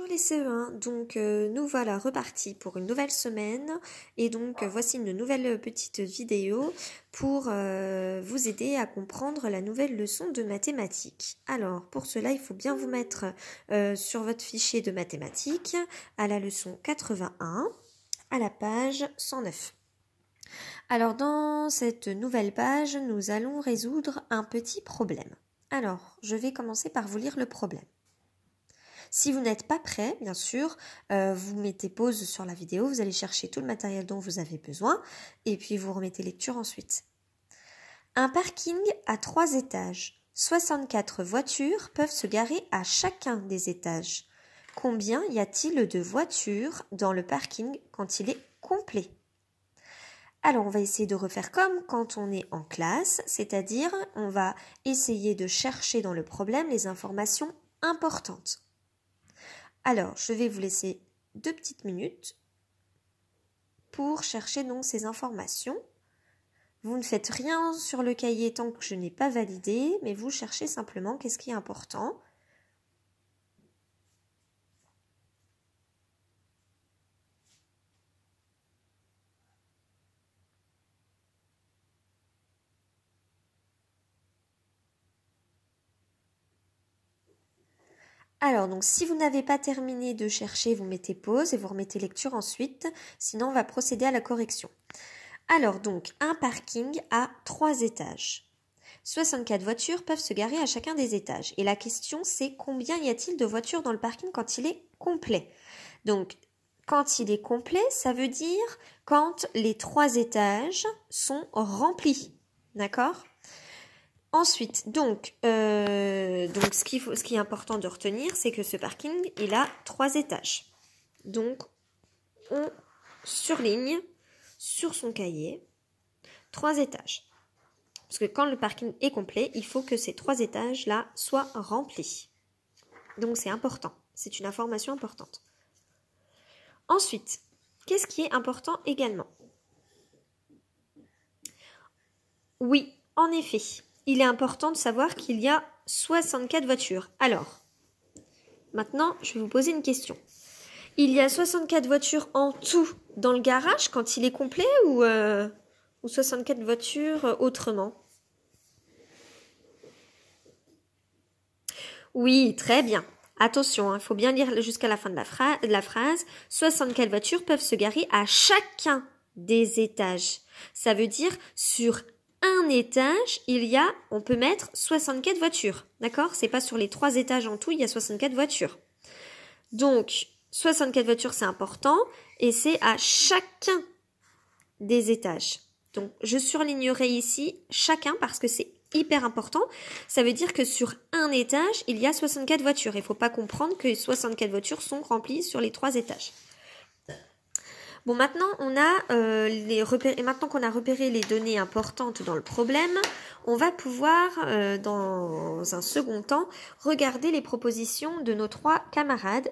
Bonjour les CE1, donc nous voilà repartis pour une nouvelle semaine et donc voici une nouvelle petite vidéo pour vous aider à comprendre la nouvelle leçon de mathématiques. Alors pour cela il faut bien vous mettre sur votre fichier de mathématiques à la leçon 81 à la page 109. Alors dans cette nouvelle page nous allons résoudre un petit problème. Alors je vais commencer par vous lire le problème. Si vous n'êtes pas prêt, bien sûr, vous mettez pause sur la vidéo, vous allez chercher tout le matériel dont vous avez besoin et puis vous remettez lecture ensuite. Un parking à 3 étages. 64 voitures peuvent se garer à chacun des étages. Combien y a-t-il de voitures dans le parking quand il est complet? Alors, on va essayer de refaire comme quand on est en classe, c'est-à-dire on va essayer de chercher dans le problème les informations importantes. Alors, je vais vous laisser 2 petites minutes pour chercher donc ces informations. Vous ne faites rien sur le cahier tant que je n'ai pas validé, mais vous cherchez simplement qu'est-ce qui est important. Alors, donc, si vous n'avez pas terminé de chercher, vous mettez pause et vous remettez lecture ensuite. Sinon, on va procéder à la correction. Alors, donc, un parking à 3 étages. 64 voitures peuvent se garer à chacun des étages. Et la question, c'est combien y a-t-il de voitures dans le parking quand il est complet? Donc, quand il est complet, ça veut dire quand les 3 étages sont remplis. D'accord ? Ensuite, donc ce qui est important de retenir, c'est que ce parking, il a 3 étages. Donc, on surligne sur son cahier 3 étages. Parce que quand le parking est complet, il faut que ces 3 étages-là soient remplis. Donc, c'est important. C'est une information importante. Ensuite, qu'est-ce qui est important également? Oui, en effet. Il est important de savoir qu'il y a 64 voitures. Alors, maintenant, je vais vous poser une question. Il y a 64 voitures en tout dans le garage quand il est complet ou 64 voitures autrement? Oui, très bien. Attention, il faut bien lire jusqu'à la fin de la phrase. 64 voitures peuvent se garer à chacun des étages. Ça veut dire sur un étage, on peut mettre 64 voitures. D'accord? C'est pas sur les 3 étages en tout, il y a 64 voitures. Donc, 64 voitures, c'est important. Et c'est à chacun des étages. Donc, je surlignerai ici chacun parce que c'est hyper important. Ça veut dire que sur un étage, il y a 64 voitures. Il ne faut pas comprendre que 64 voitures sont remplies sur les 3 étages. Bon, maintenant, maintenant qu'on a repéré les données importantes dans le problème, on va pouvoir, dans un second temps, regarder les propositions de nos 3 camarades.